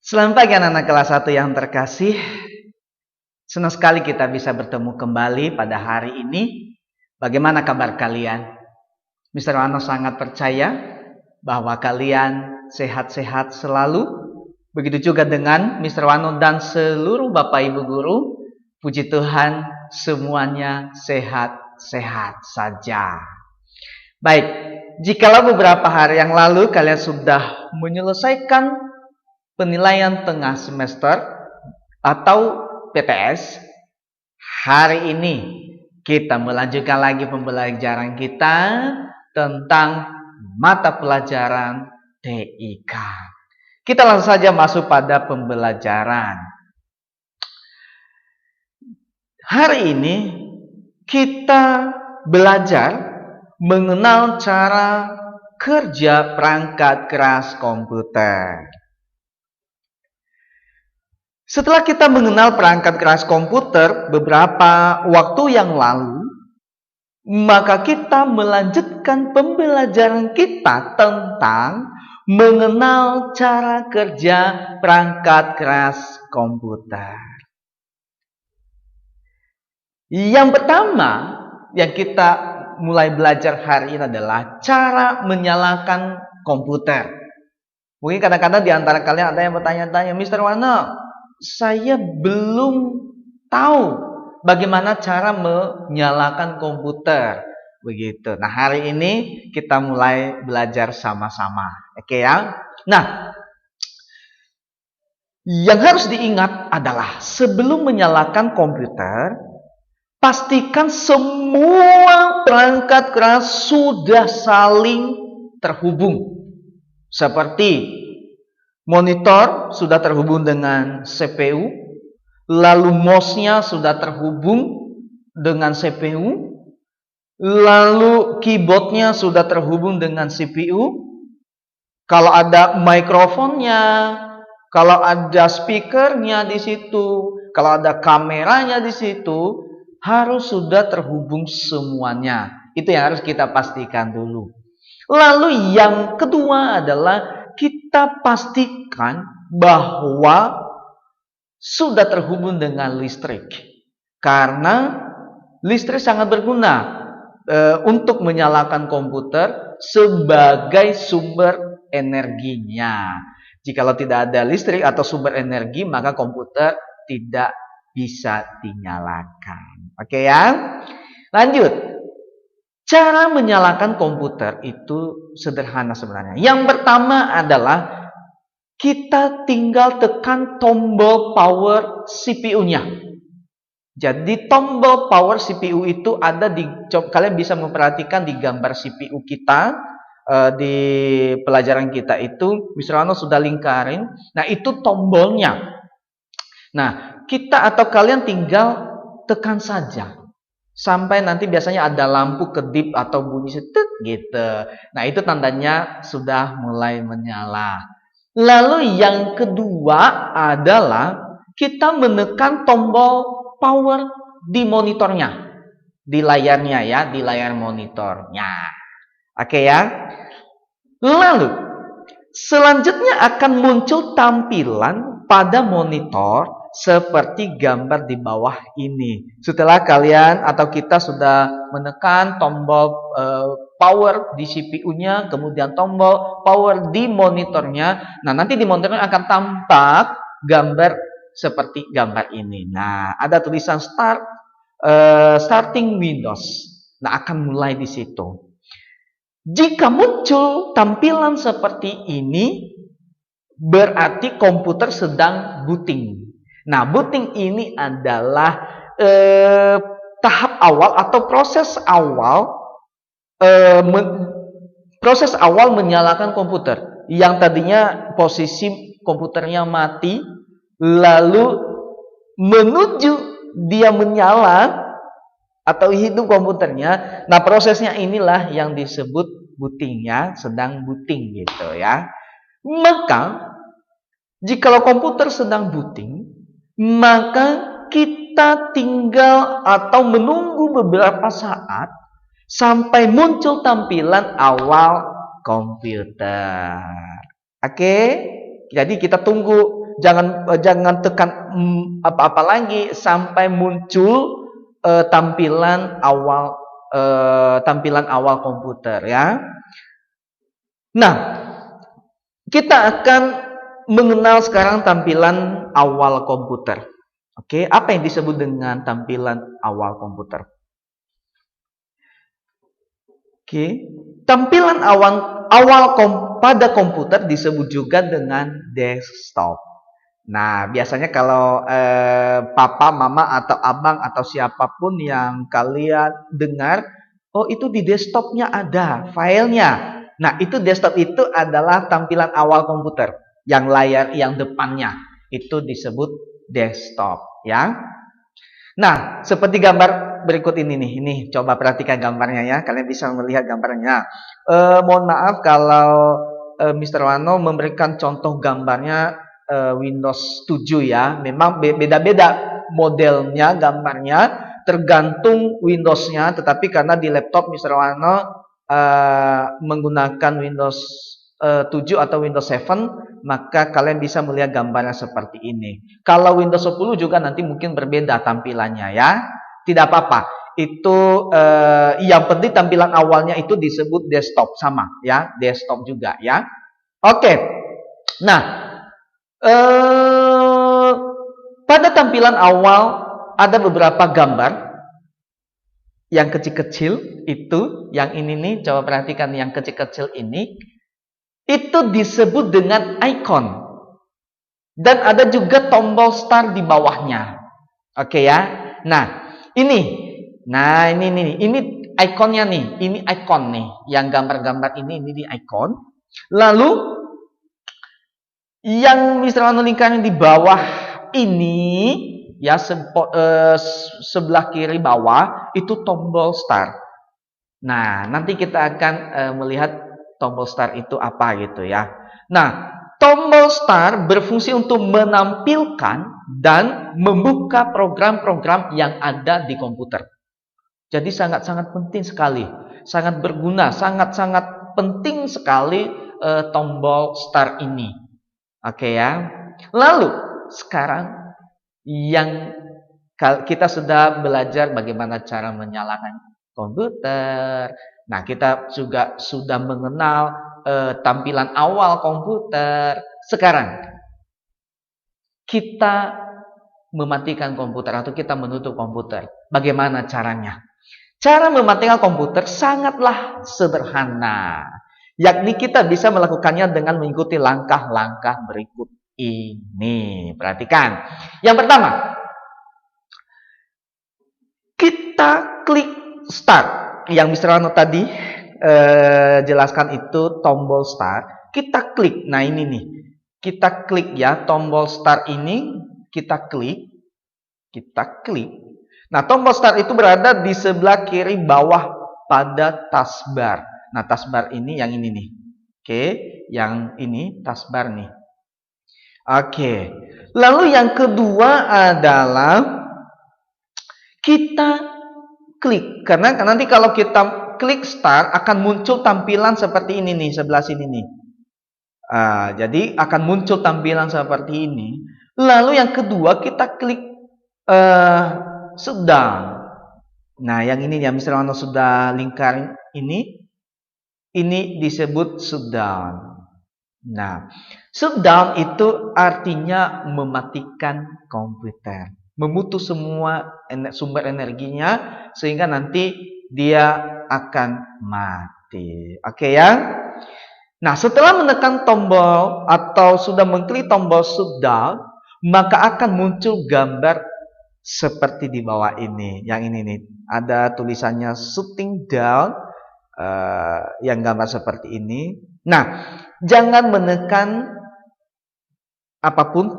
Selamat pagi anak-anak kelas 1 yang terkasih. Senang sekali kita bisa bertemu kembali pada hari ini. Bagaimana kabar kalian? Mr. Wano sangat percaya bahwa kalian sehat-sehat selalu. Begitu juga dengan Mr. Wano dan seluruh Bapak Ibu guru. Puji Tuhan, semuanya sehat-sehat saja. Baik, jikalau beberapa hari yang lalu kalian sudah menyelesaikan penilaian tengah semester atau PTS, hari ini kita melanjutkan lagi pembelajaran kita tentang mata pelajaran TIK. Kita langsung saja masuk pada pembelajaran. Hari ini kita belajar mengenal cara kerja perangkat keras komputer. Setelah kita mengenal perangkat keras komputer beberapa waktu yang lalu, maka kita melanjutkan pembelajaran kita tentang mengenal cara kerja perangkat keras komputer. Yang pertama yang kita mulai belajar hari ini adalah cara menyalakan komputer. Mungkin kadang-kadang di antara kalian ada yang bertanya-tanya, Mr. Wano, saya belum tahu bagaimana cara menyalakan komputer. Begitu. Nah, hari ini kita mulai belajar sama-sama. Oke ya? Nah, yang harus diingat adalah sebelum menyalakan komputer, pastikan semua perangkat keras sudah saling terhubung. Seperti monitor sudah terhubung dengan CPU, lalu mouse-nya sudah terhubung dengan CPU, lalu keyboard-nya sudah terhubung dengan CPU. Kalau ada mikrofonnya, kalau ada speaker-nya di situ, kalau ada kameranya di situ, harus sudah terhubung semuanya. Itu yang harus kita pastikan dulu. Lalu yang kedua adalah kita pastikan bahwa sudah terhubung dengan listrik. Karena listrik sangat berguna untuk menyalakan komputer sebagai sumber energinya. Jikalau tidak ada listrik atau sumber energi, maka komputer tidak bisa dinyalakan. Oke ya? Lanjut. Cara menyalakan komputer itu sederhana sebenarnya. Yang pertama adalah kita tinggal tekan tombol power CPU-nya. Jadi tombol power CPU itu ada di, kalian bisa memperhatikan di gambar CPU kita di pelajaran kita itu, Mr. Wano sudah lingkarin. Nah, itu tombolnya. Nah, kita atau kalian tinggal tekan saja. Sampai nanti biasanya ada lampu kedip atau bunyi setek gitu. Nah, itu tandanya sudah mulai menyala. Lalu yang kedua adalah kita menekan tombol power di monitornya. Di layarnya ya, di layar monitornya. Oke ya. Lalu selanjutnya akan muncul tampilan pada monitor seperti gambar di bawah ini. Setelah kalian atau kita sudah menekan tombol power di CPU-nya, kemudian tombol power di monitornya, nah nanti di monitornya akan tampak gambar seperti gambar ini. Nah, ada tulisan starting Windows. Nah, akan mulai di situ. Jika muncul tampilan seperti ini, berarti komputer sedang booting. Nah, booting ini adalah tahap awal atau proses awal menyalakan komputer. Yang tadinya posisi komputernya mati, lalu menuju dia menyala atau hidup komputernya. Nah, prosesnya inilah yang disebut booting ya, sedang booting gitu ya. Maka jikalau komputer sedang booting, maka kita tinggal atau menunggu beberapa saat sampai muncul tampilan awal komputer. Oke? Jadi kita tunggu jangan tekan apa-apa lagi sampai muncul tampilan awal komputer ya. Nah, kita akan mengenal sekarang tampilan awal komputer. Oke, apa yang disebut dengan tampilan awal komputer? Oke, tampilan pada komputer disebut juga dengan desktop. Nah, biasanya kalau papa, mama, atau abang, atau siapapun yang kalian dengar, oh itu di desktopnya ada filenya. Nah, itu desktop itu adalah tampilan awal komputer. Yang layar yang depannya itu disebut desktop ya. Nah, seperti gambar berikut ini nih. Ini coba perhatikan gambarnya ya. Kalian bisa melihat gambarnya. Mohon maaf kalau Mr. Wano memberikan contoh gambarnya Windows 7 ya. Memang beda-beda modelnya, gambarnya tergantung Windows-nya. Tetapi karena di laptop Mr. Wano menggunakan Windows 7 atau Windows 7, maka kalian bisa melihat gambarnya seperti ini. Kalau Windows 10 juga nanti mungkin berbeda tampilannya ya. Tidak apa-apa. Itu yang penting tampilan awalnya itu disebut desktop sama ya, desktop juga ya. Oke. Nah, pada tampilan awal ada beberapa gambar. Yang kecil-kecil itu, yang ini nih, coba perhatikan yang kecil-kecil ini, itu disebut dengan icon. Dan ada juga tombol start di bawahnya. Oke ya. Nah, ini ikonnya nih. Ini icon nih. Yang gambar-gambar ini di icon. Lalu yang Mr. Wano lingkaran di bawah ini ya, sebelah kiri bawah itu tombol start. Nah, nanti kita akan melihat tombol start itu apa gitu ya. Nah, tombol start berfungsi untuk menampilkan dan membuka program-program yang ada di komputer. Jadi sangat-sangat penting sekali, sangat berguna, sangat-sangat penting sekali tombol start ini. Oke ya. Lalu sekarang yang kita sudah belajar bagaimana cara menyalakan komputer. Nah, kita juga sudah mengenal tampilan awal komputer. Sekarang kita mematikan komputer atau kita menutup komputer. Bagaimana caranya? Cara mematikan komputer sangatlah sederhana. Yakni kita bisa melakukannya dengan mengikuti langkah-langkah berikut ini. Perhatikan. Yang pertama, kita klik start. Yang Mr. Wano tadi jelaskan itu tombol start. Kita klik. Nah, ini nih. Kita klik ya tombol start ini. Kita klik. Nah, tombol start itu berada di sebelah kiri bawah pada taskbar. Nah, taskbar ini yang ini nih. Oke, yang ini taskbar nih. Oke. Lalu yang kedua adalah kita klik. Karena nanti kalau kita klik start akan muncul tampilan seperti ini nih, sebelah sini nih. Jadi akan muncul tampilan seperti ini. Lalu yang kedua kita klik shutdown. Nah, yang ini yang Mr. Wano sudah lingkarin ini disebut shutdown. Nah, shutdown itu artinya mematikan komputer, memutus semua sumber energinya sehingga nanti dia akan mati. Oke ya. Nah, setelah menekan tombol atau sudah mengklik tombol shutdown, maka akan muncul gambar seperti di bawah ini. Yang ini nih, ada tulisannya shutting down, yang gambar seperti ini. Nah, jangan menekan apapun.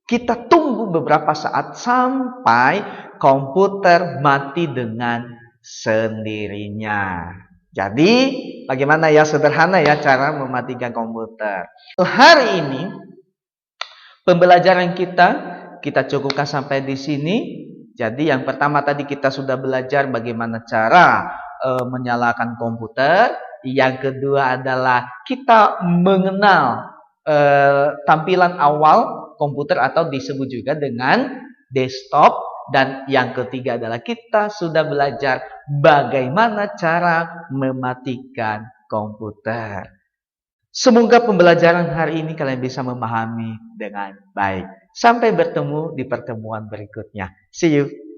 Kita tunggu beberapa saat sampai komputer mati dengan sendirinya. Jadi, bagaimana ya, sederhana ya cara mematikan komputer. Hari ini pembelajaran kita cukupkan sampai di sini. Jadi yang pertama tadi kita sudah belajar bagaimana cara menyalakan komputer. Yang kedua adalah kita mengenal tampilan awal komputer atau disebut juga dengan desktop. Dan yang ketiga adalah kita sudah belajar bagaimana cara mematikan komputer. Semoga pembelajaran hari ini kalian bisa memahami dengan baik. Sampai bertemu di pertemuan berikutnya. See you.